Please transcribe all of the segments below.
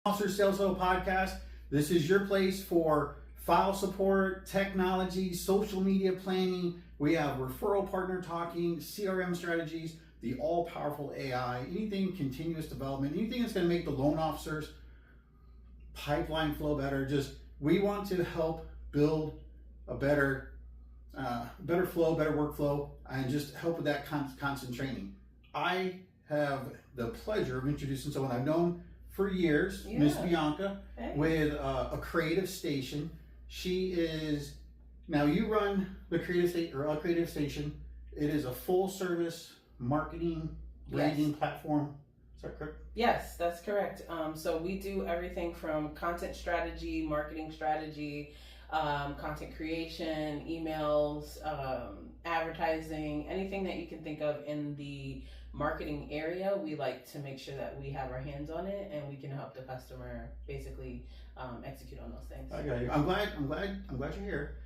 Officer Sales Huddle podcast. This is your place for file support, technology, social media planning. We have referral partner talking, CRM strategies, the all-powerful AI, anything continuous development, anything that's going to make the loan officers pipeline flow better. We want to help build a better flow, better workflow, and just help with that constant training. I have the pleasure of introducing someone I've known for years, Miss Bianca, with a creative station. She is, now you run the creative station. It is a full service marketing branding platform. Is that correct? Yes, that's correct. So we do everything from content strategy, marketing strategy, content creation, emails, advertising, anything that you can think of in the marketing area. We like to make sure that we have our hands on it and we can help the customer basically execute on those things. I got you. I'm glad you're here.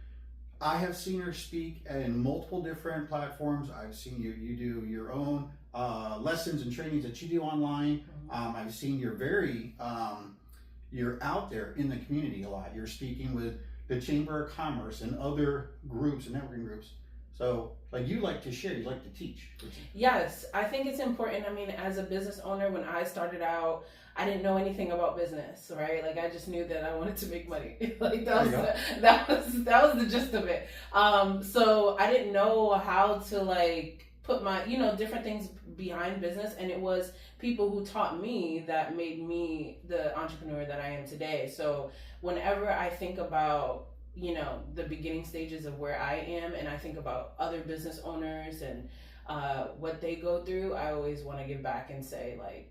I have seen her speak in multiple different platforms. I've seen you do your own lessons and trainings that you do online. I've seen you're out there in the community a lot. You're speaking with the Chamber of Commerce and other groups and networking groups. So, like, you like to share, you like to teach. Yes, I think it's important. I mean, as a business owner, when I started out, I didn't know anything about business, right? Like, I just knew that I wanted to make money. Like, that was the gist of it. So I didn't know how to, like, put my, different things behind business. And it was people who taught me that made me the entrepreneur that I am today. So whenever I think about the beginning stages of where I am, and I think about other business owners and what they go through, I always want to give back and say, like,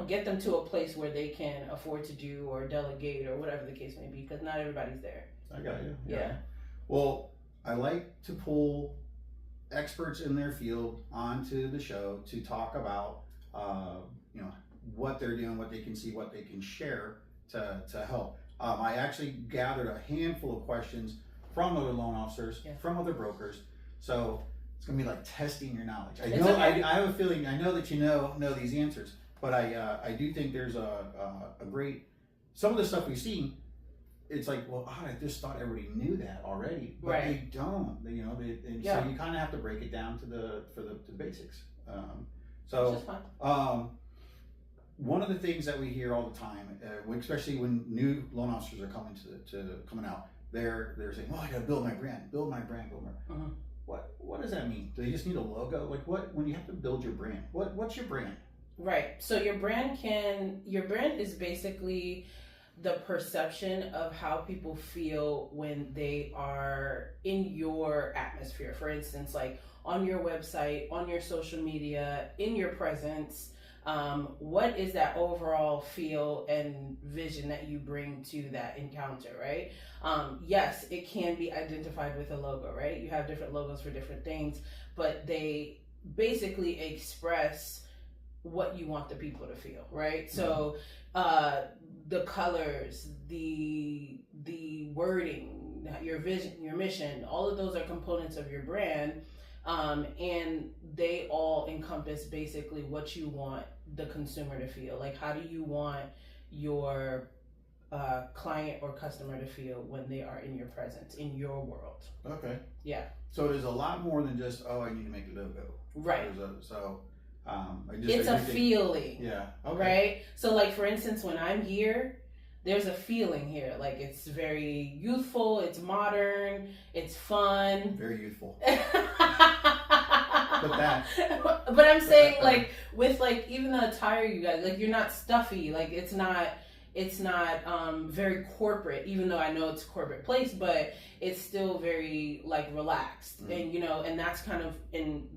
get them to a place where they can afford to do or delegate or whatever the case may be, because not everybody's there. I got you. Yeah. Well, I like to pull experts in their field onto the show to talk about, what they're doing, what they can see, what they can share to help. I actually gathered a handful of questions from other loan officers, from other brokers. So it's gonna be like testing your knowledge. I have a feeling, I know that you know these answers, but I do think there's a great, some of the stuff we've seen, it's like, well, I just thought everybody knew that already, but they don't. So you kind of have to break it down to the basics. One of the things that we hear all the time, especially when new loan officers are coming out, they're saying, "Oh, I got to build my brand." What does that mean? Do they just need a logo? Like, when you have to build your brand? What's your brand? Right. So your brand is basically the perception of how people feel when they are in your atmosphere. For instance, like on your website, on your social media, in your presence. What is that overall feel and vision that you bring to that encounter, right? Yes, it can be identified with a logo, right? You have different logos for different things, but they basically express what you want the people to feel, right? So the colors, the wording, your vision, your mission, all of those are components of your brand. And they all encompass basically what you want the consumer to feel. Like, how do you want your client or customer to feel when they are in your presence, in your world? Okay. Yeah. So there's a lot more than just, I need to make a logo. Right. It's a feeling. Yeah. Okay. Right? So, like, for instance, when I'm here, there's a feeling here. Like, it's very youthful, it's modern, it's fun. Very youthful. But I'm saying, like, with, like, even the attire you guys, like, you're not stuffy. Like, it's not very corporate, even though I know it's a corporate place, but it's still very, like, relaxed. And, and that's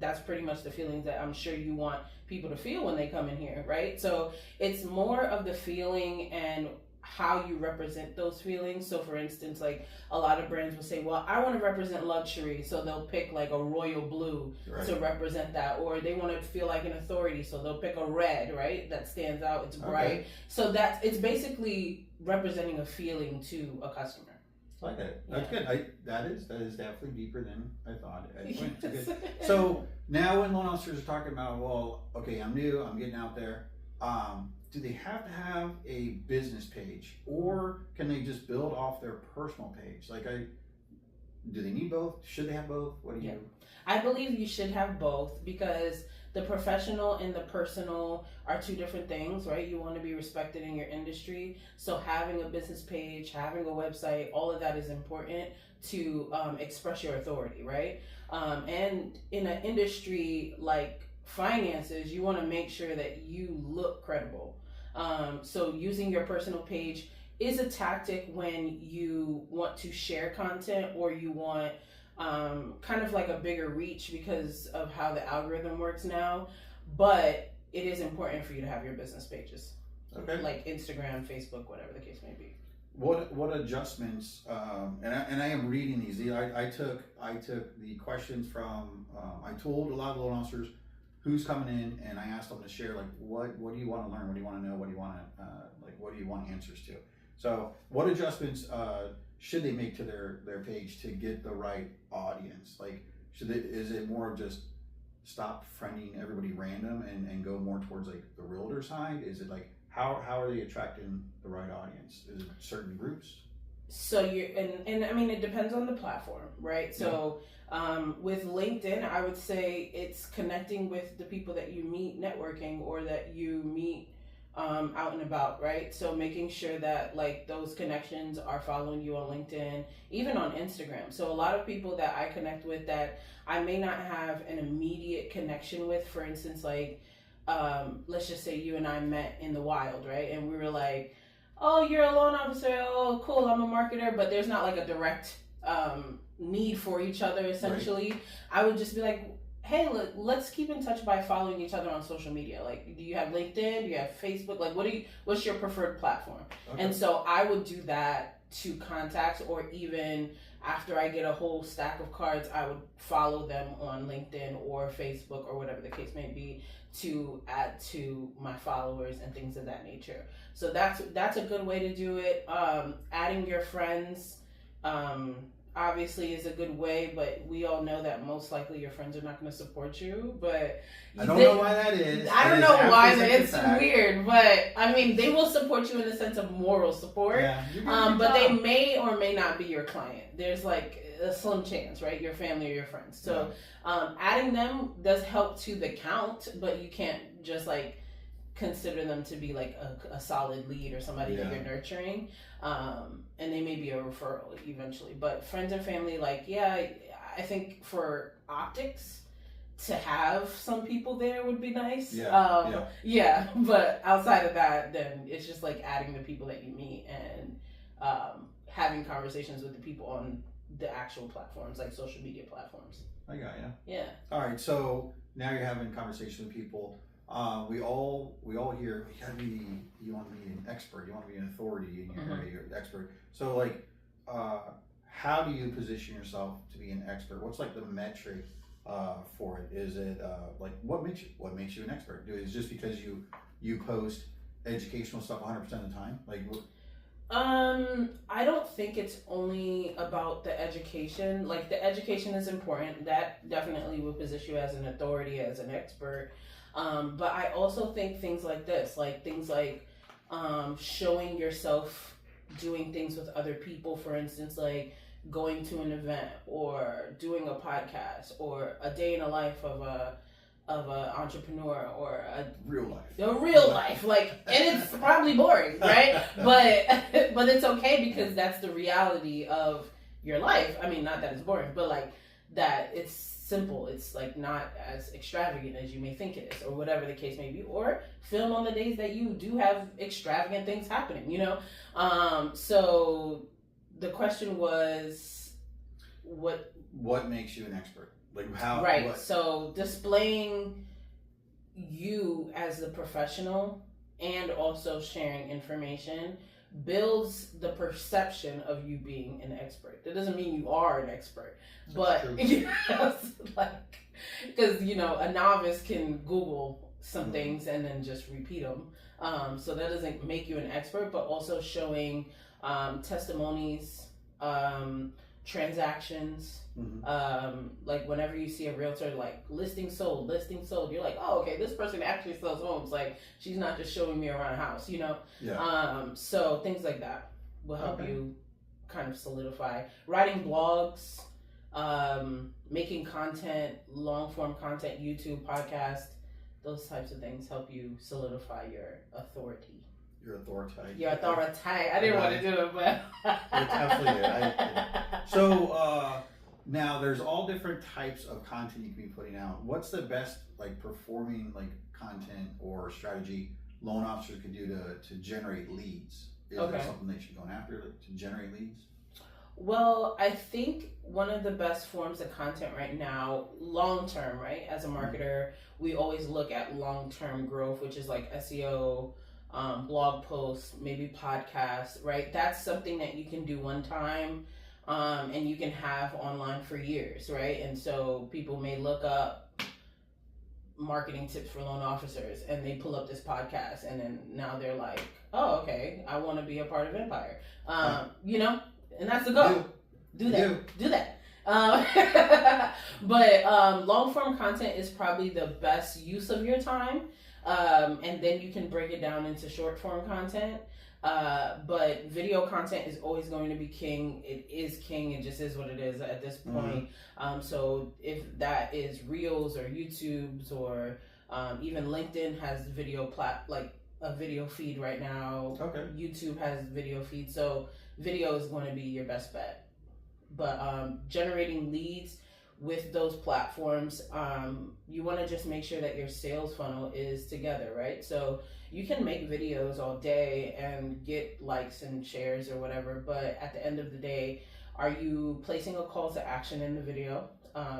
that's pretty much the feelings that I'm sure you want people to feel when they come in here, right? So it's more of the feeling and how you represent those feelings. So for instance, like, a lot of brands will say, well, I want to represent luxury, so they'll pick like a royal blue to represent that, or they want to feel like an authority, so they'll pick a red, right, that stands out, it's bright. Okay. So it's basically representing a feeling to a customer. I like that. That's good. That is definitely deeper than I thought. Good. So now when loan officers are talking about, well, okay, I'm new, I'm getting out there, do they have to have a business page, or can they just build off their personal page? Do they need both? Should they have both? What do you? I believe you should have both, because the professional and the personal are two different things, right? You want to be respected in your industry. So having a business page, having a website, all of that is important to express your authority, right? And in an industry like finances, you want to make sure that you look credible. So using your personal page is a tactic when you want to share content, or you want kind of like a bigger reach because of how the algorithm works now. But it is important for you to have your business pages, like Instagram, Facebook, whatever the case may be. What adjustments? And I am reading these. I took the questions from. I told a lot of loan officers who's coming in, and I asked them to share, like, what do you want to learn? What do you want to know? What do you want to what do you want answers to? So what adjustments should they make to their page to get the right audience? Like, is it more of just stop friending everybody random and go more towards like the realtor side? Is it like how are they attracting the right audience? Is it certain groups? So and I mean, it depends on the platform, right? So with LinkedIn, I would say it's connecting with the people that you meet networking, or that you meet out and about, right? So making sure that like those connections are following you on LinkedIn, even on Instagram. So a lot of people that I connect with that I may not have an immediate connection with, for instance, like let's just say you and I met in the wild, right? And we were like, oh, you're a loan officer, oh cool, I'm a marketer, but there's not like a direct need for each other essentially. Right. I would just be like, hey, let's keep in touch by following each other on social media. Like, do you have LinkedIn? Do you have Facebook? Like, what's your preferred platform? Okay. And so I would do that to contacts, or even after I get a whole stack of cards, I would follow them on LinkedIn or Facebook or whatever the case may be, to add to my followers and things of that nature. So that's a good way to do it. Adding your friends, obviously is a good way, but we all know that most likely your friends are not going to support you. But I don't know why that is. I don't know why it's weird, but I mean, they will support you in the sense of moral support. Yeah, but they may or may not be your client. There's like a slim chance, right? Your family or your friends. So adding them does help to the count, but you can't just like consider them to be like a solid lead or somebody that you're nurturing. And they may be a referral eventually, but friends and family, like, I think for optics to have some people there would be nice. But outside of that, then it's just like adding the people that you meet and having conversations with the people on the actual platforms, like social media platforms. I got you. Yeah. All right. So now you're having conversations with people. We all hear you want to be an expert, you want to be an authority in your area, you're an expert. So like, how do you position yourself to be an expert? What's like the metric for it? Is it like what makes you an expert? Is it just because you post educational stuff 100% of the time? Like, I don't think it's only about the education. Like, the education is important. That definitely will position you as an authority, as an expert. But I also think things like this, like things like showing yourself doing things with other people, for instance, like going to an event or doing a podcast or a day in the life of a entrepreneur or a real life, like, and it's probably boring, right? but it's okay, because that's the reality of your life. I mean, not that it's boring, but like that it's simple. It's like not as extravagant as you may think it is, or whatever the case may be, or film on the days that you do have extravagant things happening, you know? So the question was, what makes you an expert? Like how? Right. What? So displaying you as the professional and also sharing information builds the perception of you being an expert. That doesn't mean you are an expert, but yes, like, because a novice can Google some things and then just repeat them. So that doesn't make you an expert, but also showing testimonies, transactions. Like whenever you see a realtor like listing sold, you're like, oh, okay, this person actually sells homes. Like she's not just showing me around a house, you know? Yeah. So things like that will help you kind of solidify. Writing blogs, making content, long form content, YouTube, podcast, those types of things help you solidify your authority. Your authority. Your authority. I didn't want to do it, but it's absolutely good. So now there's all different types of content you can be putting out. What's the best like performing like content or strategy loan officers can do to generate leads? Is there something they should go after to generate leads? Well, I think one of the best forms of content right now, long term, right? As a marketer, we always look at long term growth, which is like SEO, blog posts, maybe podcasts, right? That's something that you can do one time, and you can have online for years, right? And so people may look up marketing tips for loan officers and they pull up this podcast and then now they're like, oh, okay, I want to be a part of Empire. You know, and that's the goal. Do that. But long form content is probably the best use of your time. And then you can break it down into short form content. But video content is always going to be king. It is king. It just is what it is at this point. So if that is Reels or YouTube's or even LinkedIn has video like a video feed right now. YouTube has video feed. So video is going to be your best bet. But generating leads with those platforms, you want to just make sure that your sales funnel is together, right? So you can make videos all day and get likes and shares or whatever, but at the end of the day, are you placing a call to action in the video?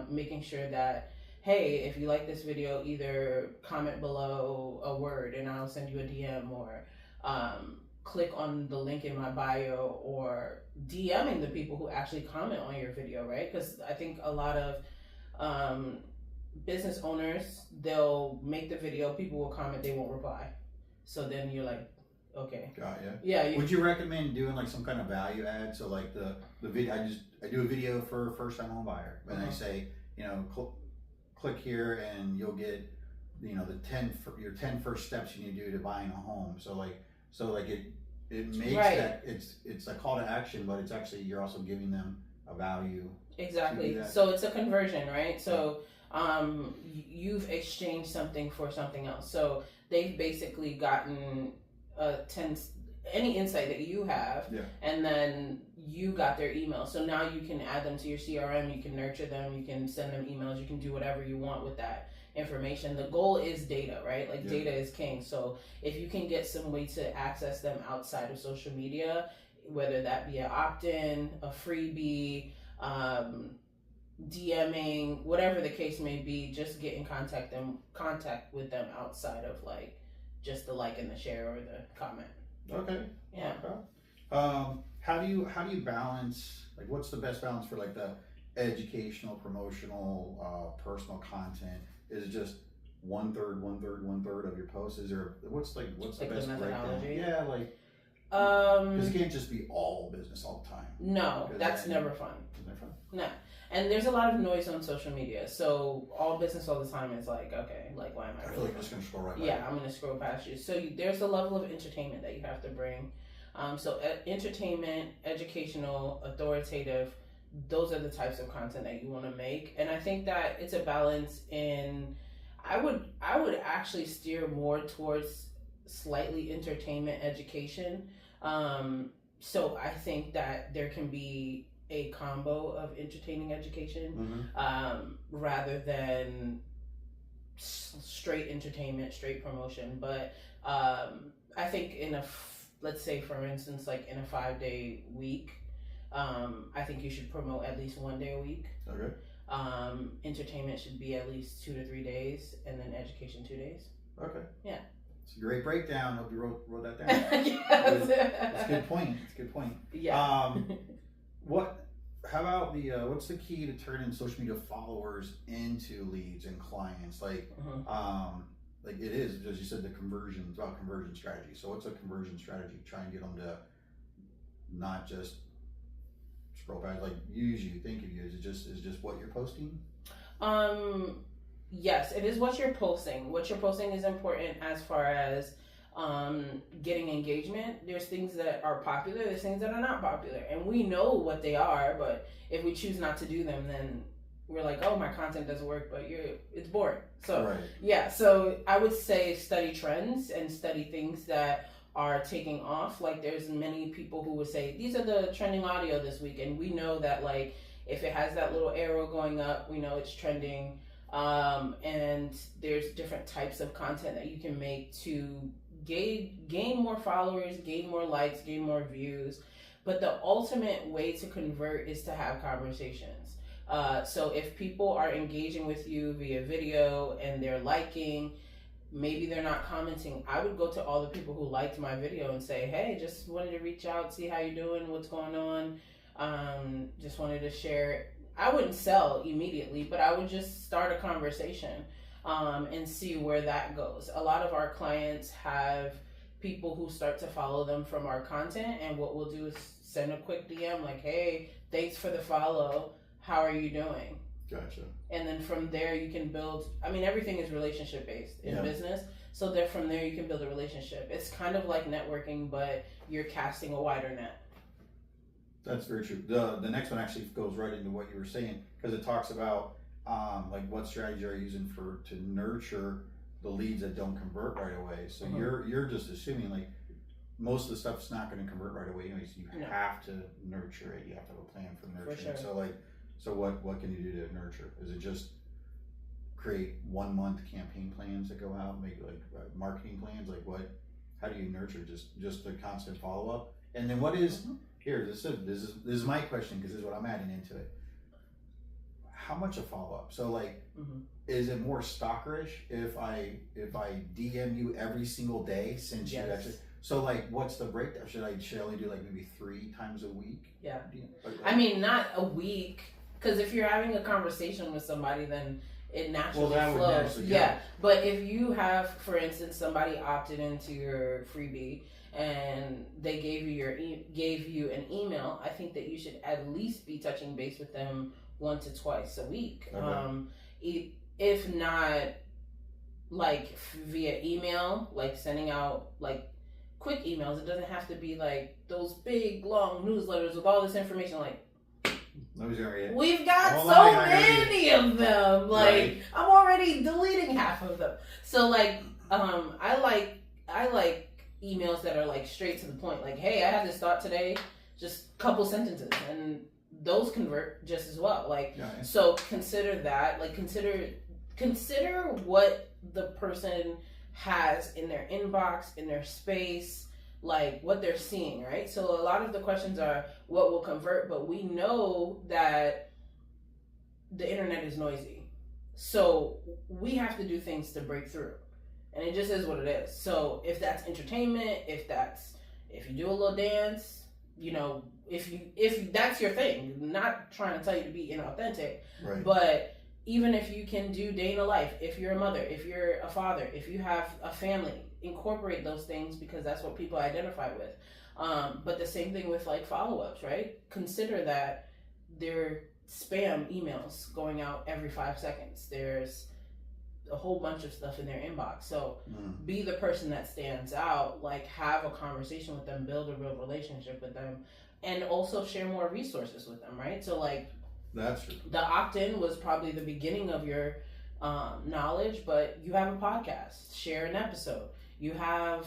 Making sure that, hey, if you like this video, either comment below a word and I'll send you a DM, or click on the link in my bio, or DMing the people who actually comment on your video, right? Because I think a lot of business owners, they'll make the video, people will comment, they won't reply. So then you're like, okay. Got ya. Yeah. Would you recommend doing like some kind of value add? So like the video, I do a video for a first time home buyer, and I say, you know, click here and you'll get, you know, your 10 first steps you need to do to buying a home. So it makes that it's a call to action, but it's actually, you're also giving them a value. Exactly. So it's a conversion, right? So you've exchanged something for something else. So they've basically gotten any insight that you have, and then you got their email. So now you can add them to your CRM, you can nurture them, you can send them emails, you can do whatever you want with that information. The goal is data, right? Like data is king. So if you can get some way to access them outside of social media, whether that be an opt-in, a freebie, DMing, whatever the case may be, just get in contact with them outside of like just the like and the share or the comment. Okay. Yeah. Okay. How do you balance, like, what's the best balance for like the educational, promotional, personal content? Is it just one third of your posts? Is there what's the best methodology? breakdown? Yeah, like because it can't just be all business all the time. No, that's never fun. Isn't that fun? No. And there's a lot of noise on social media. So all business all the time is like, okay, like why am I feel like I'm just gonna scroll right by. Yeah, I'm gonna scroll past you. So there's a level of entertainment that you have to bring. So entertainment, educational, authoritative, those are the types of content that you want to make. And I think that it's a balance in, I would actually steer more towards slightly entertainment education. So I think that there can be a combo of entertaining education, rather than straight entertainment, straight promotion. But I think let's say for instance, like in a 5-day week, I think you should promote at least 1 day a week. Okay. Entertainment should be at least 2 to 3 days, and then education 2 days. Okay. Yeah. It's a great breakdown. Hope you wrote that down. Yes. It's a good point. Yeah. How about what's the key to turning social media followers into leads and clients? Like it is, as you said, it's about conversion strategy. So what's a conversion strategy? Try and get them to not just scroll past? Like you think of you, is it just what you're posting? Yes, it is what you're posting. What you're posting is important as far as getting engagement. There's things that are popular, there's things that are not popular, and we know what they are, but if we choose not to do them, then we're like, oh, my content doesn't work, but it's boring. So right. Yeah, so I would say study trends and study things that are taking off. Like there's many people who would say these are the trending audio this week, and we know that like if it has that little arrow going up, we know it's trending. And there's different types of content that you can make to gain more followers, gain more likes, gain more views. But the ultimate way to convert is to have conversations. So if people are engaging with you via video and they're liking, maybe they're not commenting, I would go to all the people who liked my video and say, hey, just wanted to reach out, see how you're doing, what's going on. Just wanted to share. I wouldn't sell immediately, but I would just start a conversation and see where that goes. A lot of our clients have people who start to follow them from our content, and what we'll do is send a quick DM like, hey, thanks for the follow. How are you doing? Gotcha. And then from there you can build, I mean, everything is relationship based in business. So that from there you can build a relationship. It's kind of like networking, but you're casting a wider net. That's very true. The next one actually goes right into what you were saying, because it talks about like what strategy are you using to nurture the leads that don't convert right away. So you're just assuming like most of the stuff's not going to convert right away anyways. You have to nurture it. You have to have a plan for nurturing. For sure. So what can you do to nurture? Is it just create 1 month campaign plans that go out, make like marketing plans? Like how do you nurture? Just the constant follow up? And then what is here? This is my question, because this is what I'm adding into it. How much a follow up? So like, is it more stalkerish if I DM you every single day since you actually? So like, what's the breakdown? Should I only do like maybe 3 times a week? Yeah. I mean, not a week, because if you're having a conversation with somebody, then it naturally flows. Yeah. But if you have, for instance, somebody opted into your freebie and they gave you an email, I think that you should at least be touching base with them 1 to twice a week. Okay. If not like via email, like sending out like quick emails. It doesn't have to be like those big long newsletters with all this information. Like, we've got so many of them. Like, I'm already deleting half of them. So like, I like emails that are like straight to the point. Like, hey, I had this thought today, just a couple sentences, and those convert just as well. Like, so consider that. Like, consider what the person has in their inbox, in their space, like what they're seeing, right? So a lot of the questions are what will convert, but we know that the internet is noisy. So we have to do things to break through. And it just is what it is. So if that's entertainment, if you do a little dance, you know, if that's your thing, not trying to tell you to be inauthentic, but even if you can do day in a life, if you're a mother, if you're a father, if you have a family, incorporate those things, because that's what people identify with. But the same thing with like follow-ups, right? Consider that there are spam emails going out every 5 seconds. There's a whole bunch of stuff in their inbox. So be the person that stands out, like have a conversation with them, build a real relationship with them, and also share more resources with them, right? So like, that's true. The opt-in was probably the beginning of your knowledge, but you have a podcast, share an episode. You have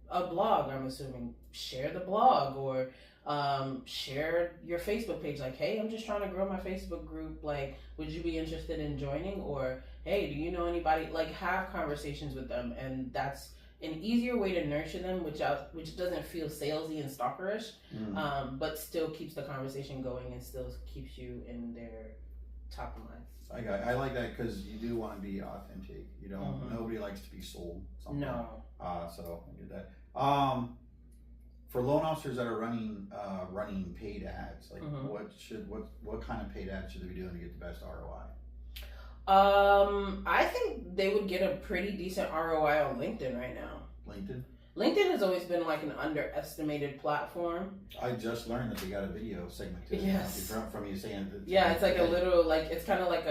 a blog, I'm assuming, share the blog, or share your Facebook page. Like, hey, I'm just trying to grow my Facebook group. Like, would you be interested in joining? Or, hey, do you know anybody? Like, have conversations with them, and that's an easier way to nurture them, which doesn't feel salesy and stalkerish, but still keeps the conversation going and still keeps you in their top of mind. I like that, because you do want to be authentic. You don't. Nobody likes to be sold something. No. So I get that. For loan officers that are running paid ads, like what kind of paid ads should they be doing to get the best ROI? I think they would get a pretty decent ROI on LinkedIn right now. LinkedIn? LinkedIn has always been like an underestimated platform. I just learned that they got a video segment to it. Yes. From you saying that. Yeah, it's like a little, like, it's kind of like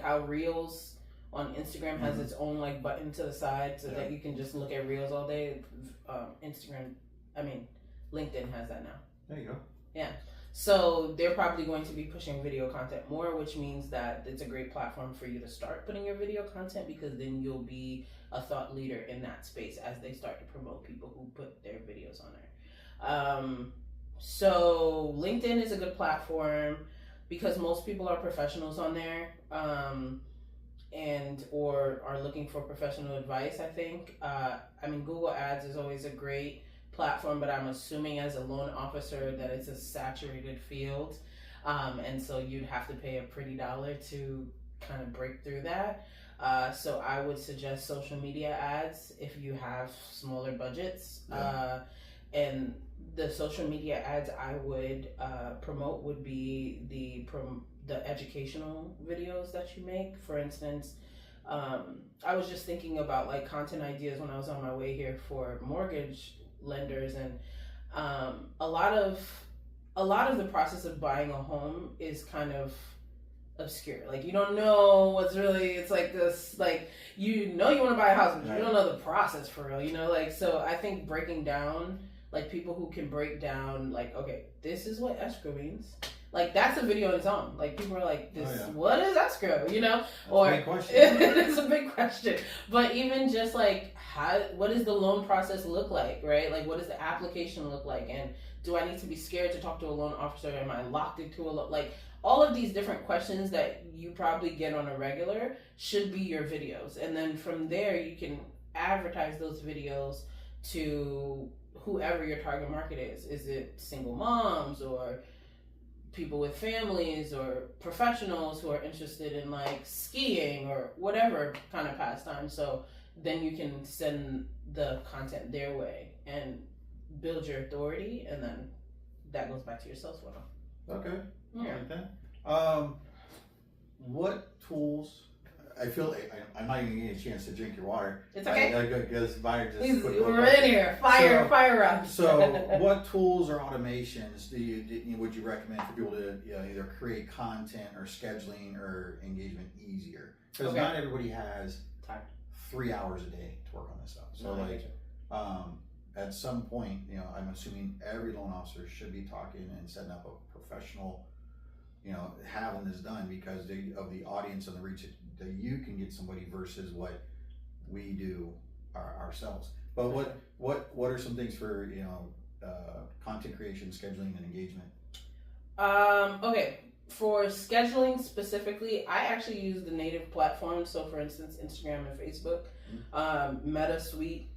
how Reels on Instagram has its own like button to the side so that you can just look at Reels all day. LinkedIn has that now. There you go. Yeah. So they're probably going to be pushing video content more, which means that it's a great platform for you to start putting your video content, because then you'll be a thought leader in that space as they start to promote people who put their videos on there. So LinkedIn is a good platform because most people are professionals on there, or are looking for professional advice, I think. Google Ads is always a great platform, but I'm assuming as a loan officer that it's a saturated field, and so you'd have to pay a pretty dollar to kind of break through that. So I would suggest social media ads if you have smaller budgets. And the social media ads I would promote would be the educational videos that you make. For instance, I was just thinking about like content ideas when I was on my way here for mortgage lenders, and a lot of the process of buying a home is kind of obscure. Like, you don't know what's really, it's like this, like, you want to buy a house, but you don't know the process for real, like, so I think breaking down, like, people who can break down, like, okay, this is what escrow means. Like, that's a video on its own. Like, people are like, what is escrow, That's or a big question. It's a big question. But even just like, what does the loan process look like, right? Like, what does the application look like? And do I need to be scared to talk to a loan officer? Am I locked into a loan? Like, all of these different questions that you probably get on a regular should be your videos. And then from there, you can advertise those videos to whoever your target market is. Is it single moms or people with families or professionals who are interested in like skiing or whatever kind of pastime? So then you can send the content their way and build your authority, and then that goes back to your sales funnel. Okay. Yeah. I like that. What tools? I feel like I'm not even getting a chance to drink your water. It's okay. Because We're in here. Fire round. So, what tools or automations would you recommend for people to either create content or scheduling or engagement easier? Because not everybody has time. 3 hours a day to work on this stuff. So, at some point, I'm assuming every loan officer should be talking and setting up a professional, having this done because of the audience and the reach that you can get somebody versus what we do ourselves. But what are some things for content creation, scheduling, and engagement? Okay, for scheduling specifically, I actually use the native platforms. So, for instance, Instagram and Facebook. Meta Suite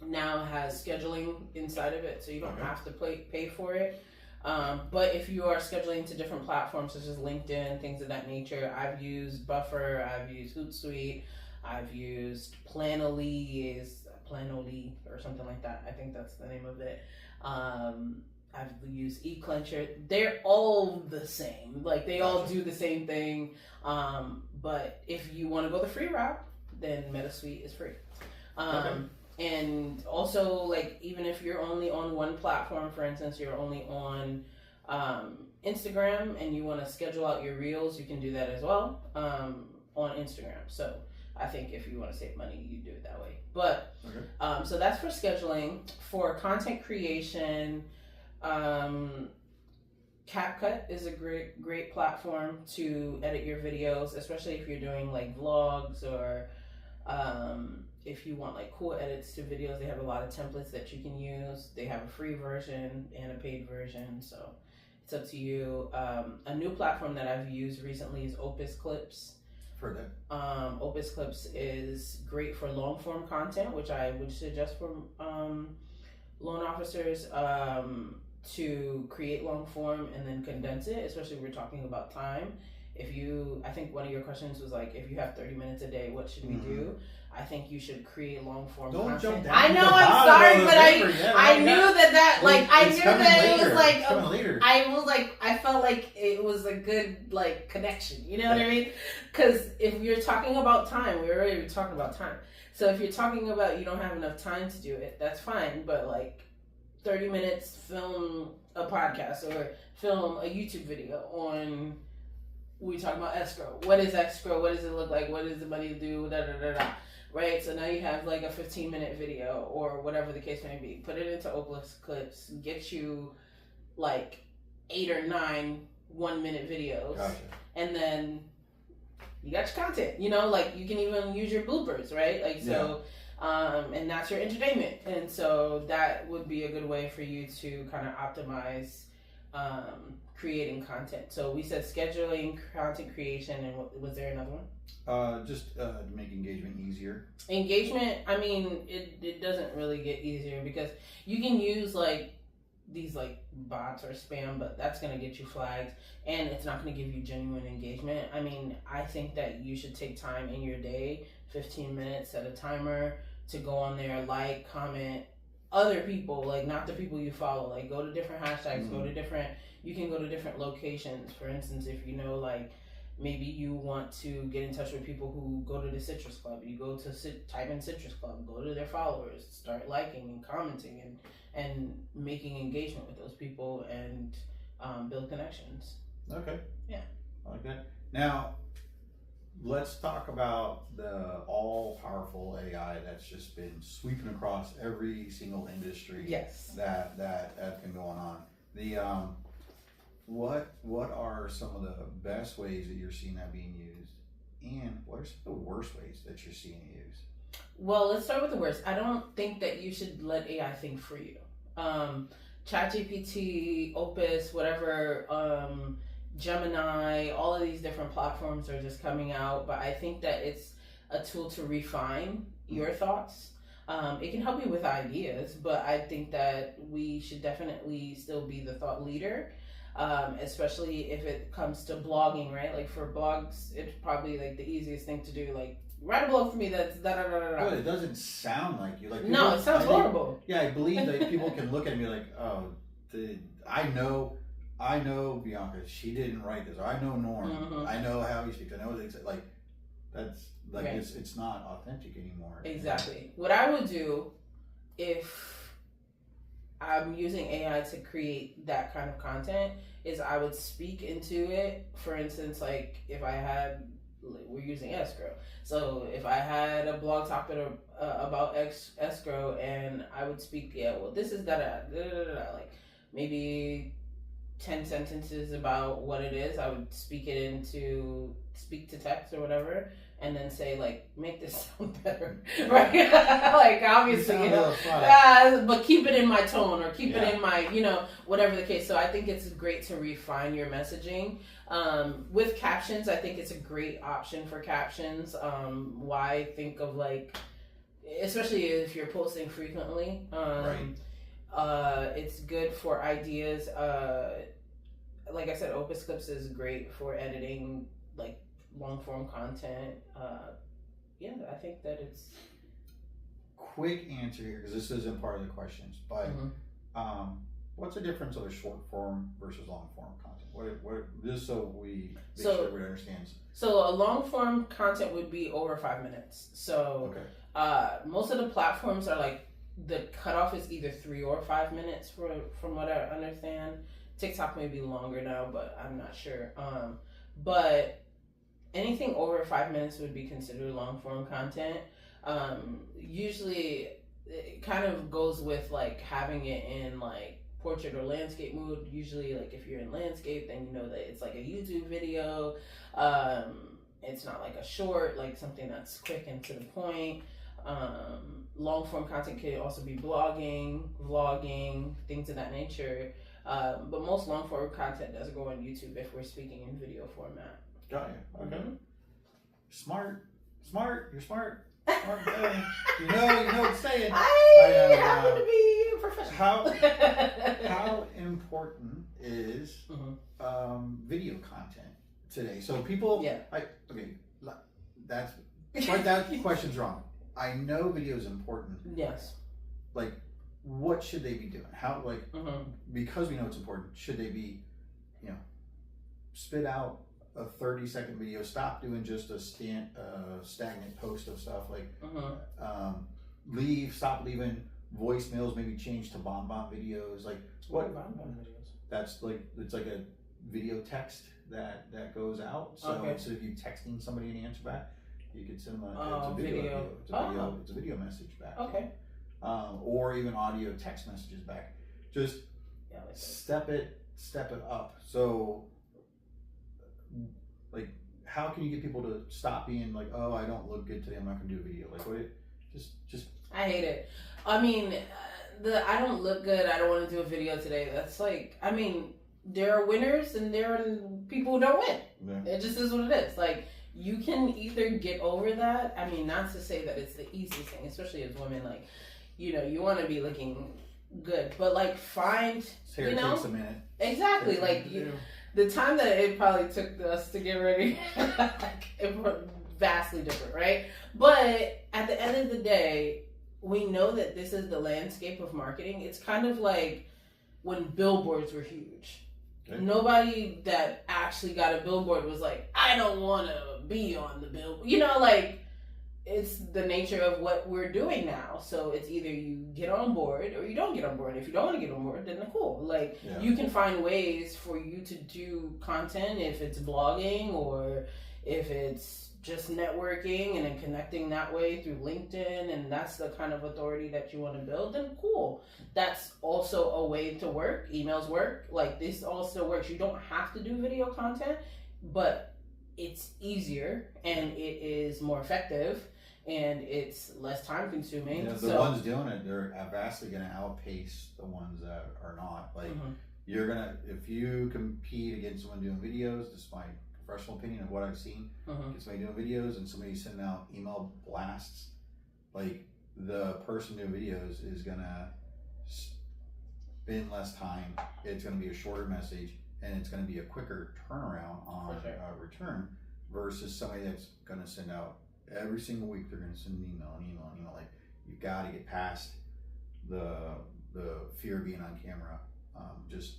now has scheduling inside of it, so you don't have to pay for it. But if you are scheduling to different platforms such as LinkedIn, things of that nature, I've used Buffer, I've used Hootsuite, I've used Planoly or something like that. I think that's the name of it. I've used eClencher. They're all the same. Like, they all do the same thing. But if you want to go the free route, then MetaSuite is free. And also, like, even if you're only on one platform, for instance, you're only on Instagram and you want to schedule out your reels, you can do that as well on Instagram. So I think if you want to save money, you do it that way. But so that's for scheduling. For content creation, CapCut is a great platform to edit your videos, especially if you're doing like vlogs or if you want like cool edits to videos. They have a lot of templates that you can use. They have a free version and a paid version, so it's up to you. A new platform that I've used recently is Opus Clips. For that. Opus Clips is great for long form content, which I would suggest for loan officers to create long form and then condense it, especially if we're talking about time. I think one of your questions was like, if you have 30 minutes a day, what should we do? I think you should create long form content. Jump down. I know, I'm sorry, but I knew that I felt like it was a good like connection. You know what I mean? Because if you're talking about time, we already were talking about time. So if you're talking about you don't have enough time to do it, that's fine. But like 30 minutes, film a podcast or film a YouTube video on. We talking about escrow. What is escrow? What does it look like? What does the money do? Da da da da. Right. So now you have like a 15-minute video or whatever the case may be. Put it into Opus clips. Get you like 8 or 9 1-minute videos, Gotcha. and then you got your content. You know, like you can even use your bloopers, right? Like so. And that's your entertainment, and so that would be a good way for you to kind of optimize creating content. So we said scheduling, content creation, and was there another one? Just make engagement easier. Engagement, I mean, it doesn't really get easier because you can use like these like bots or spam, but that's going to get you flagged and it's not going to give you genuine engagement. I mean, I think that you should take time in your day, 15 minutes, set a timer to go on there, like, comment other people, like not the people you follow, like go to different hashtags, you can go to different locations. For instance, if you know, like maybe you want to get in touch with people who go to the Citrus Club, you go to type in Citrus Club, go to their followers, start liking and commenting and making engagement with those people and build connections. Okay. Yeah. I like that. Now, let's talk about the all-powerful AI that's just been sweeping across every single industry. Yes. That's been going on. The what are some of the best ways that you're seeing that being used, and what are some of the worst ways that you're seeing it used? Well, let's start with the worst. I don't think that you should let AI think for you. ChatGPT, Opus, whatever, Gemini, all of these different platforms are just coming out, but I think that it's a tool to refine your thoughts. It can help you with ideas, but I think that we should definitely still be the thought leader, especially if it comes to blogging, right? Like for blogs, it's probably like the easiest thing to do, like write a blog for me that's da da da da. Well, it doesn't sound like you. Like people, no, it sounds horrible. Yeah, I believe that people can look at me like, oh, I know Bianca. She didn't write this. Or I know Norm. Mm-hmm. I know how he speaks. I know what they say. Like that's like right. It's not authentic anymore. Exactly. What I would do if I'm using AI to create that kind of content is I would speak into it. For instance, like if I had, we're using escrow. So if I had a blog topic about escrow and I would speak, well, this is like maybe 10 sentences about what it is. I would speak to text or whatever, and then say like, make this sound better, right? Like obviously, but keep it in my tone or keep it in my, whatever the case. So I think it's great to refine your messaging. With captions, I think it's a great option for captions. Why think of like, especially if you're posting frequently, right. It's good for ideas. Like I said, Opus Clips is great for editing like long form content. I think that it's quick answer here because this isn't part of the questions, but what's the difference of a short form versus long form content? What just so we make sure everybody understands. So a long form content would be over 5 minutes. So most of the platforms are like the cutoff is either 3 or 5 minutes from what I understand. TikTok may be longer now, but I'm not sure. But anything over 5 minutes would be considered long form content. Usually it kind of goes with like having it in like portrait or landscape mode. Usually like if you're in landscape, then you know that it's like a YouTube video. It's not like a short, like something that's quick and to the point. Long form content could also be blogging, vlogging, things of that nature. But most long form content does go on YouTube if we're speaking in video format. Got you. Okay. Smart. You're smart. Smart. You know what I'm saying. I happen to be a professional. How important is video content today? So people, that question's wrong. I know video is important. Yes. Like, what should they be doing? How, like, because we know it's important, should they be, spit out a 30-second video. Stop doing just a stagnant post of stuff. Like, stop leaving voicemails. Maybe change to bonbon videos. Like, what bonbon videos? That's like, it's like a video text that goes out. So instead of you texting somebody an answer back, you could send them it's a video. It's a video message back. Okay. Or even audio text messages back. Just step it up. So, like, how can you get people to stop being like, oh, I don't look good today, I'm not gonna do a video? Like, what? Just. I hate it. I mean, I don't look good, I don't want to do a video today. That's like, I mean, there are winners and there are people who don't win. Yeah. It just is what it is. Like, you can either get over that. I mean, not to say that it's the easiest thing, especially as women. Like, you know, you want to be looking good, but like find, hair takes a minute. Exactly. Like the time that it probably took us to get ready, it was vastly different, right? But at the end of the day, we know that this is the landscape of marketing. It's kind of like when billboards were huge. Okay. Nobody that actually got a billboard was like, I don't want to be on the billboard. You know, like, it's the nature of what we're doing now. So it's either you get on board or you don't get on board. If you don't want to get on board, then cool. Like, you can find ways for you to do content, if it's blogging or if it's just networking and then connecting that way through LinkedIn, and that's the kind of authority that you want to build, then cool. That's also a way to work. Emails work. Like, this also works. You don't have to do video content, but it's easier and it is more effective and it's less time consuming. Yeah, the ones doing it, they're vastly going to outpace the ones that are not. Like, you're going to, if you compete against someone doing videos, this is my professional opinion of what I've seen, somebody doing videos and somebody sending out email blasts, like, the person doing videos is going to spend less time, it's going to be a shorter message, and it's going to be a quicker turnaround on return versus somebody that's going to send out every single week. They're going to send an email. Like, you've got to get past the fear of being on camera. Just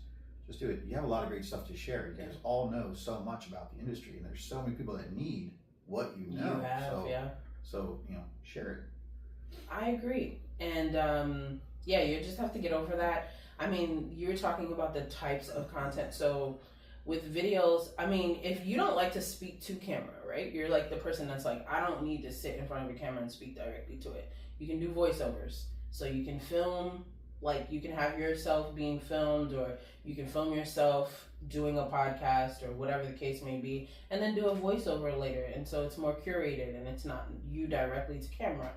do it. You have a lot of great stuff to share. You guys all know so much about the industry, and there's so many people that need what you know. You have, So, share it. I agree. And you just have to get over that. I mean, you're talking about the types of content. So with videos, I mean, if you don't like to speak to camera, right? You're like the person that's like, I don't need to sit in front of a camera and speak directly to it. You can do voiceovers. So you can film, like, you can have yourself being filmed, or you can film yourself doing a podcast or whatever the case may be, and then do a voiceover later. And so it's more curated and it's not you directly to camera.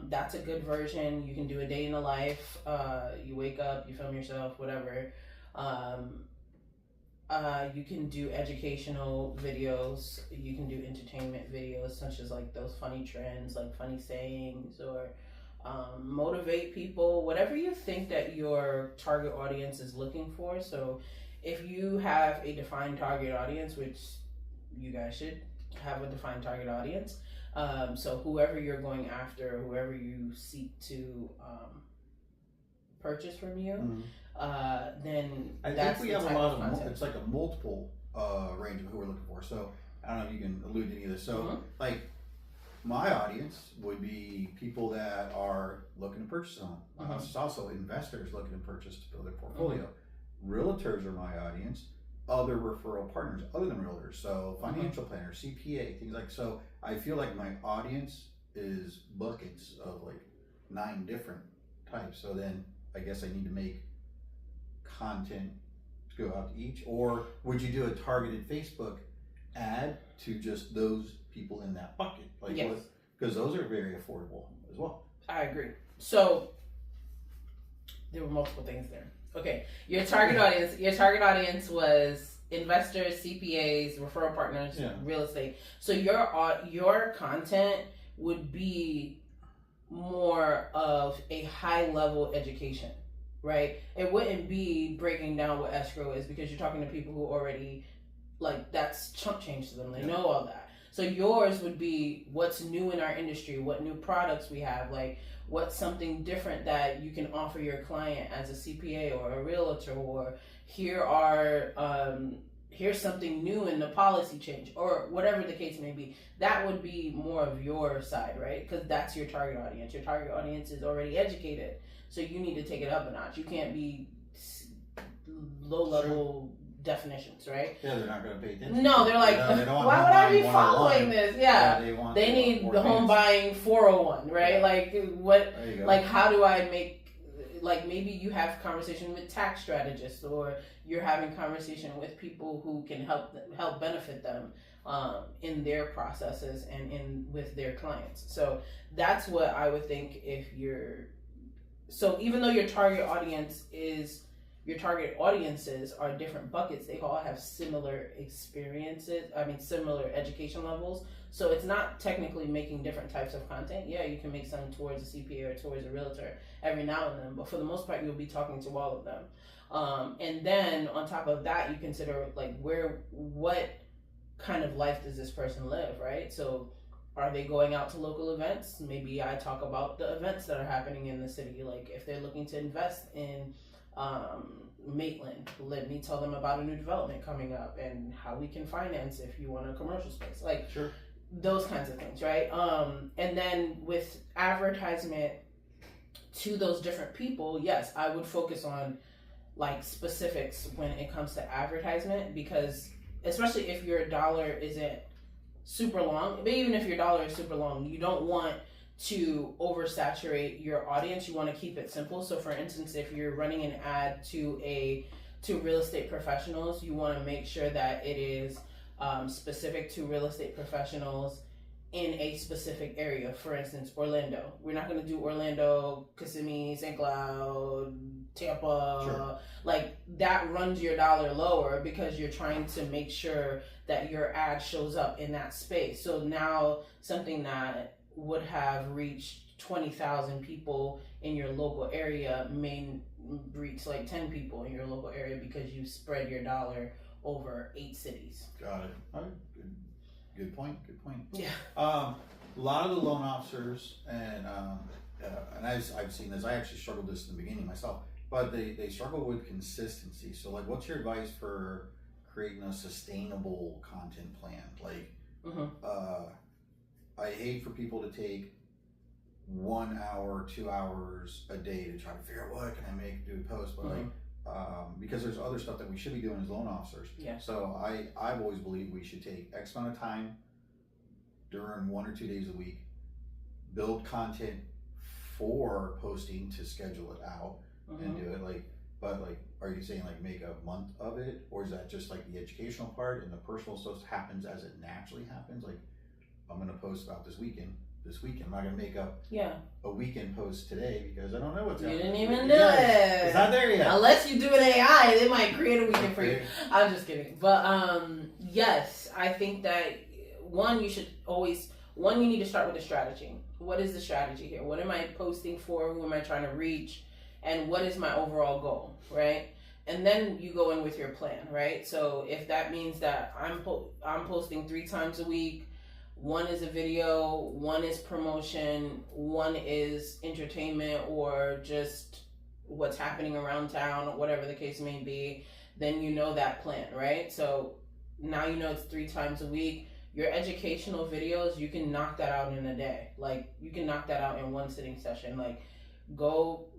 That's a good version. You can do a day in the life. You wake up, you film yourself, whatever. You can do educational videos. You can do entertainment videos, such as like those funny trends, like funny sayings, or motivate people, whatever you think that your target audience is looking for. So if you have a defined target audience, which you guys should have a defined target audience, so whoever you're going after, whoever you seek to purchase from you, then I think we have a lot of it's like a multiple range of who we're looking for. So I don't know if you can allude to any of this. So like, my audience would be people that are looking to purchase a home. It's also investors looking to purchase to build their portfolio. Realtors are my audience. Other referral partners other than realtors, so financial planners, CPA, things like. So I feel like my audience is buckets of like 9 different types. So then I guess I need to make content to go out to each, or would you do a targeted Facebook ad to just those people in that bucket? Like, because those are very affordable as well. I agree. So there were multiple things there. Okay, your target audience was investors, CPAs, referral partners, real estate. So your content would be more of a high level education, right? It wouldn't be breaking down what escrow is, because you're talking to people who already, like, that's chump change to them. They know all that. So yours would be what's new in our industry, what new products we have, like what's something different that you can offer your client as a CPA or a realtor, or here are here's something new in the policy change, or whatever the case may be. That would be more of your side, right? Because that's your target audience. Your target audience is already educated, so you need to take it up a notch. You can't be low level definitions, right? Yeah, they're not going to pay attention. No, they're like, they don't want why would I be 101. following this? Yeah, they need more the home buying 401, right? Yeah. Like what? There you go. Like how do I make? Like maybe you have conversation with tax strategists, or you're having conversation with people who can help benefit them in their processes and in with their clients. So that's what I would think if you're. So even though your target audiences are different buckets, they all have similar experiences. I mean, similar education levels. So it's not technically making different types of content. Yeah, you can make some towards a CPA or towards a realtor every now and then, but for the most part, you'll be talking to all of them. And then on top of that, you consider like what kind of life does this person live, right? So are they going out to local events? Maybe I talk about the events that are happening in the city. Like if they're looking to invest in Maitland, let me tell them about a new development coming up and how we can finance if you want a commercial space. Like Sure. Those kinds of things, right? And then with advertisement to those different people, yes, I would focus on like specifics when it comes to advertisement, because especially if your dollar isn't super long, but even if your dollar is super long, you don't want to oversaturate your audience. You want to keep it simple. So for instance, if you're running an ad to real estate professionals, you want to make sure that it is specific to real estate professionals in a specific area. For instance, Orlando. We're not going to do Orlando, Kissimmee, St. Cloud, Tampa. Sure. Like that runs your dollar lower because you're trying to make sure that your ad shows up in that space. So now something that would have reached 20,000 people in your local area may reach like 10 people in your local area because you spread your dollar over 8 cities. Got it. All right. Good point. Yeah. A lot of the loan officers, and I've seen this. I actually struggled this in the beginning myself, but they struggle with consistency. So, like, what's your advice for creating a sustainable content plan? Like, I hate for people to take 1 hour, 2 hours a day to try to figure out what can I do a post, but like. Because there's other stuff that we should be doing as loan officers. Yeah. So I've always believed we should take X amount of time during 1 or 2 days a week, build content for posting to schedule it out and do it. Like, but like, are you saying like make a month of it, or is that just like the educational part and the personal stuff happens as it naturally happens? Like, I'm gonna post about this weekend. I'm not gonna make up a weekend post today because I don't know what's happening. You didn't even do it. It's not there yet. Unless you do an AI, they might create a weekend for you. I'm just kidding. But yes, I think that you need to start with the strategy. What is the strategy here? What am I posting for? Who am I trying to reach? And what is my overall goal, right? And then you go in with your plan, right? So if that means that I'm posting 3 times a week, 1 is a video, 1 is promotion, 1 is entertainment or just what's happening around town, whatever the case may be, then you know that plan, right? So now you know it's 3 times a week. Your educational videos, you can knock that out in a day. Like, you can knock that out in 1 sitting session. Like,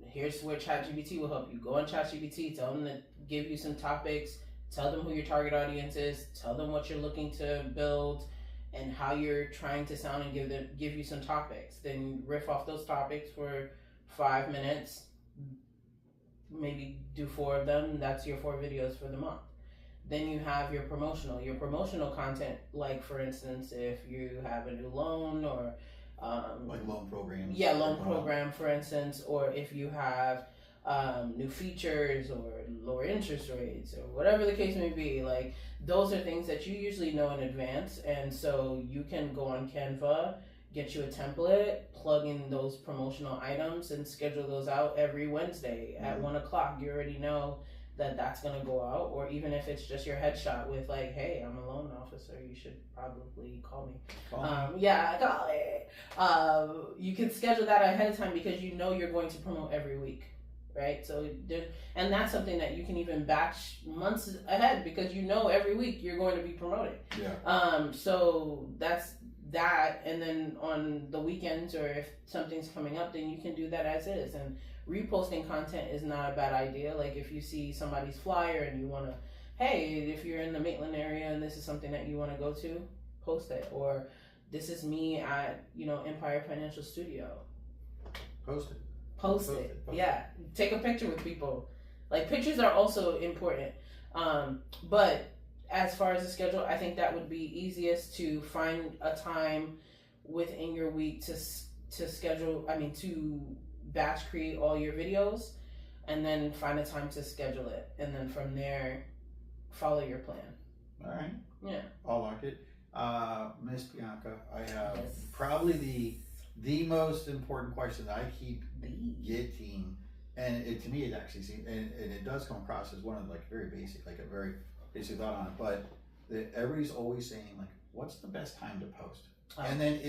here's where ChatGPT will help you. Go on ChatGPT, tell them to give you some topics, tell them who your target audience is, tell them what you're looking to build, and how you're trying to sound, and give you some topics. Then riff off those topics for 5 minutes, maybe do 4 of them. That's your 4 videos for the month. Then you have your promotional content, like for instance, if you have a new loan or like loan programs. Yeah, loan program, for instance, or if you have new features or lower interest rates or whatever the case may be. Like, those are things that you usually know in advance, and so you can go on Canva, get you a template, plug in those promotional items, and schedule those out every Wednesday at 1 o'clock. You already know that that's going to go out. Or even if it's just your headshot with like, hey, I'm a loan officer, you should probably call me. Call me. You can schedule that ahead of time because you know you're going to promote every week. right? So and that's something that you can even batch months ahead, because every week you're going to be promoting. Yeah. So that's that, and then on the weekends, or if something's coming up, then you can do that as is. And reposting content is not a bad idea. Like if you see somebody's flyer and you want to, hey, if you're in the Maitland area and this is something that you want to go to, post it. Or this is me at Empire Financial Studio. Post it. Yeah, take a picture with people. Like pictures are also important. But as far as the schedule, I think that would be easiest to find a time within your week to schedule. To batch create all your videos, and then find a time to schedule it, and then from there, follow your plan. All right. Yeah. I like it. Miss Bianca, I have probably the most important question that I keep getting, and to me it actually seems, and it does come across as one of very basic, like a very basic thought on it, but everybody's always saying what's the best time to post? And then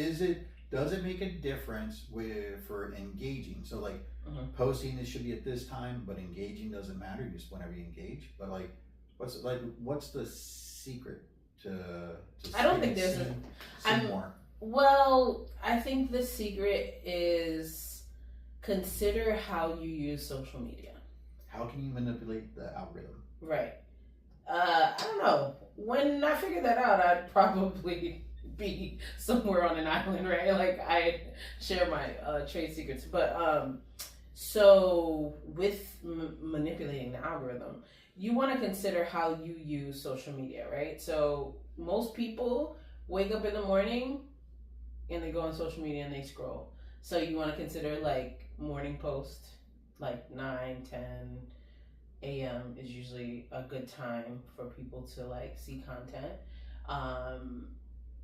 does it make a difference for engaging? So posting, it should be at this time, but engaging doesn't matter, just whenever you engage. But what's the secret to I don't think there's more? Well, I think the secret is consider how you use social media. How can you manipulate the algorithm? Right. I don't know. When I figured that out, I'd probably be somewhere on an island, right? Like I share my trade secrets. But so with manipulating the algorithm, you want to consider how you use social media, right? So most people wake up in the morning and they go on social media and they scroll. So you want to consider morning post, 9-10 a.m. is usually a good time for people to see content.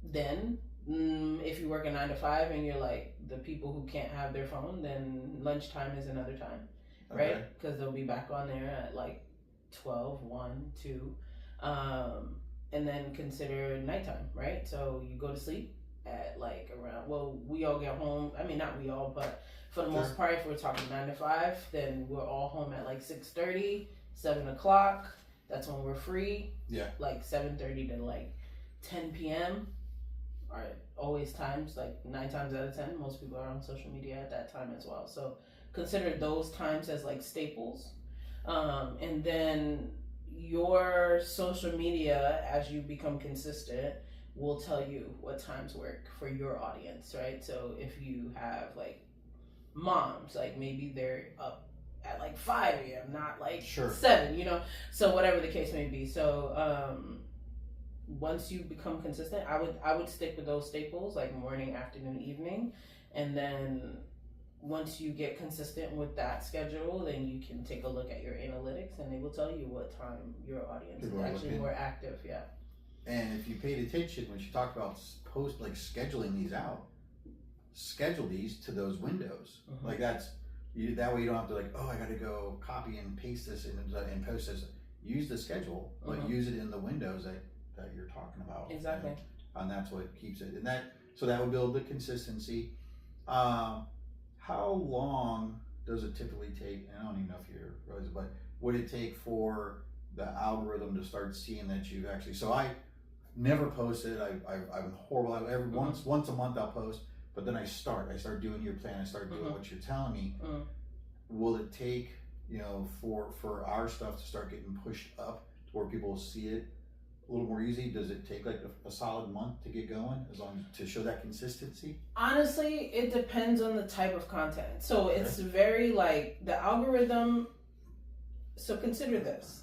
Then if you work a 9 to 5 and you're the people who can't have their phone, then lunchtime is another time, right? Because they'll be back on there at 12, 1, 2, and then consider nighttime, right? So you go to sleep at around, we all get home, not we all, but for the most part, if we're talking 9 to 5, then we're all home at 6:30, 7 o'clock. That's when we're free. Yeah. 7:30 to 10 p.m. are always times, 9 times out of 10, most people are on social media at that time as well. So consider those times as staples. And then your social media, as you become consistent, will tell you what times work for your audience, right? So if you have moms, maybe they're up at 5 a.m., not 7, so whatever the case may be. So once you become consistent, I would stick with those staples, morning, afternoon, evening, and then once you get consistent with that schedule, then you can take a look at your analytics, and they will tell you what time your audience is actually more active. Yeah. And if you paid attention when she talked about scheduling these out, schedule these to those windows. That way you don't have to I got to go copy and paste this and post this. Use the schedule, but use it in the windows that you're talking about. Exactly. And that's what keeps it. And that would build the consistency. How long does it typically take? And I don't even know if you're realize it, but would it take for the algorithm to start seeing that you've actually? So I never posted. I'm horrible. Once a month I'll post, but then I start doing your plan. I start doing what you're telling me. Will it take for our stuff to start getting pushed up to where people will see it a little more easy? Does it take a solid month to get going, as long as to show that consistency? Honestly, it depends on the type of content. So it's very the algorithm. So consider this: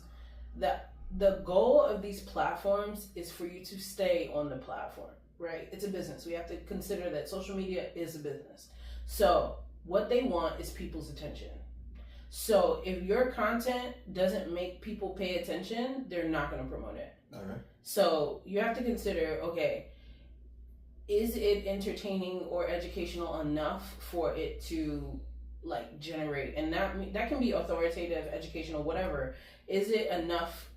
that the goal of these platforms is for you to stay on the platform, right? It's a business. We have to consider that social media is a business. So what they want is people's attention. So if your content doesn't make people pay attention, they're not going to promote it. All right. So you have to consider, okay, is it entertaining or educational enough for it to generate? And that can be authoritative, educational, whatever. Is it enough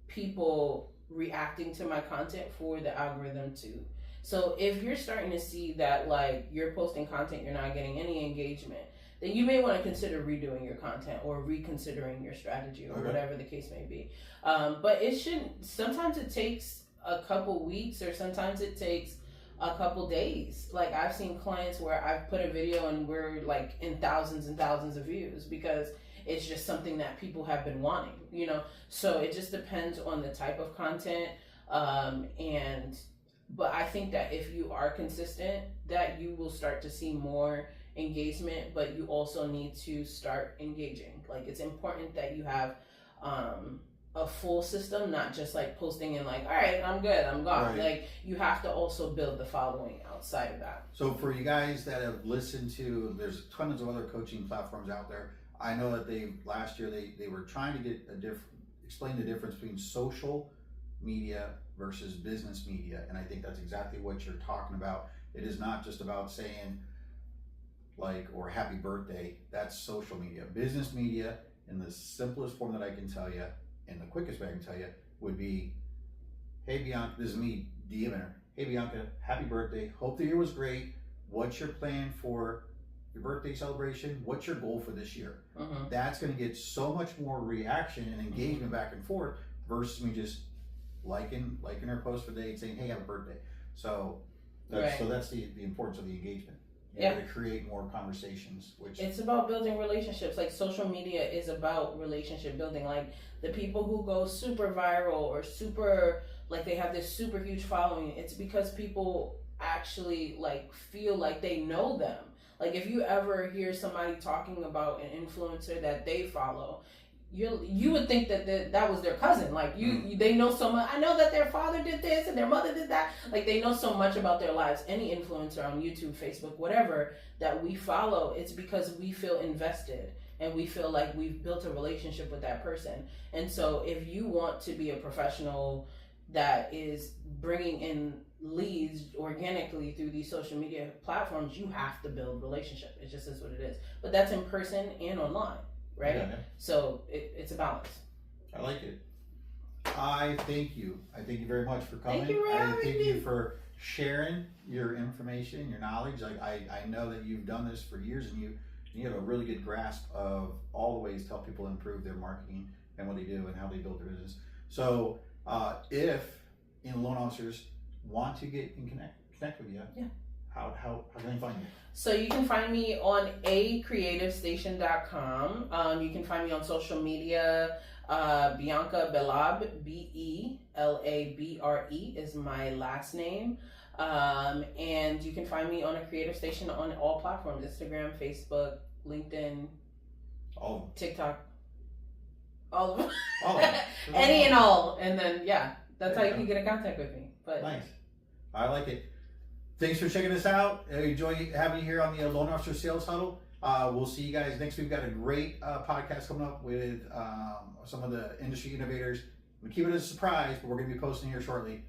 people reacting to my content for the algorithm to? So if you're starting to see that you're posting content, you're not getting any engagement, then you may want to consider redoing your content or reconsidering your strategy or Okay. whatever the case may be. But it shouldn't, sometimes it takes a couple weeks or sometimes it takes a couple days. Like I've seen clients where I've put a video and we're like in thousands and thousands of views because it's just something that people have been wanting, you know? So it just depends on the type of content. But I think that if you are consistent, that you will start to see more engagement, but you also need to start engaging. Like it's important that you have a full system, not just like posting and like, all right, I'm good, I'm gone. Right. Like you have to also build the following outside of that. So for you guys that have listened to, there's tons of other coaching platforms out there. I know that last year they were trying to get explain the difference between social media versus business media, and I think that's exactly what you're talking about. It is not just about saying like or happy birthday. That's social media. Business media, in the simplest form that I can tell you, and the quickest way I can tell you, would be, hey Bianca, this is me DMing her. Hey Bianca, happy birthday. Hope the year was great. What's your plan for your birthday celebration? What's your goal for this year? That's going to get so much more reaction and engagement back and forth versus me just liking her post for the day and saying, hey, have a birthday. So that's the importance of the engagement. You got to create more conversations, which it's about building relationships. Like social media is about relationship building. Like the people who go super viral or super, like they have this super huge following, it's because people actually like feel like they know them. Like if you ever hear somebody talking about an influencer that they follow, you would think that was their cousin. Like they know so much. I know that their father did this and their mother did that. Like they know so much about their lives. Any influencer on YouTube, Facebook, whatever that we follow, it's because we feel invested and we feel like we've built a relationship with that person. And so if you want to be a professional that is bringing in leads organically through these social media platforms, you have to build relationship. It just is what it is. But that's in person and online. Right? Yeah. So it's a balance. I like it. I thank you. I thank you very much for coming. Thank you for having thank me. you for sharing your information, your knowledge. Like I know that you've done this for years and you have a really good grasp of all the ways to help people improve their marketing and what they do and how they build their business. So if loan officers want to get in connect with you, how can they find you? So you can find me on acreativestation.com. You can find me on social media. Bianca Belabre, Belabre is my last name. And you can find me on A Creative Station on all platforms: Instagram, Facebook, LinkedIn, TikTok, all of them. All of them. Any and all. And then, that's how you can get in contact with me. But nice. I like it. Thanks for checking us out. Enjoy having you here on the Loan Officer Sales Huddle. We'll see you guys next week. We've got a great podcast coming up with some of the industry innovators. We keep it as a surprise, but we're going to be posting here shortly.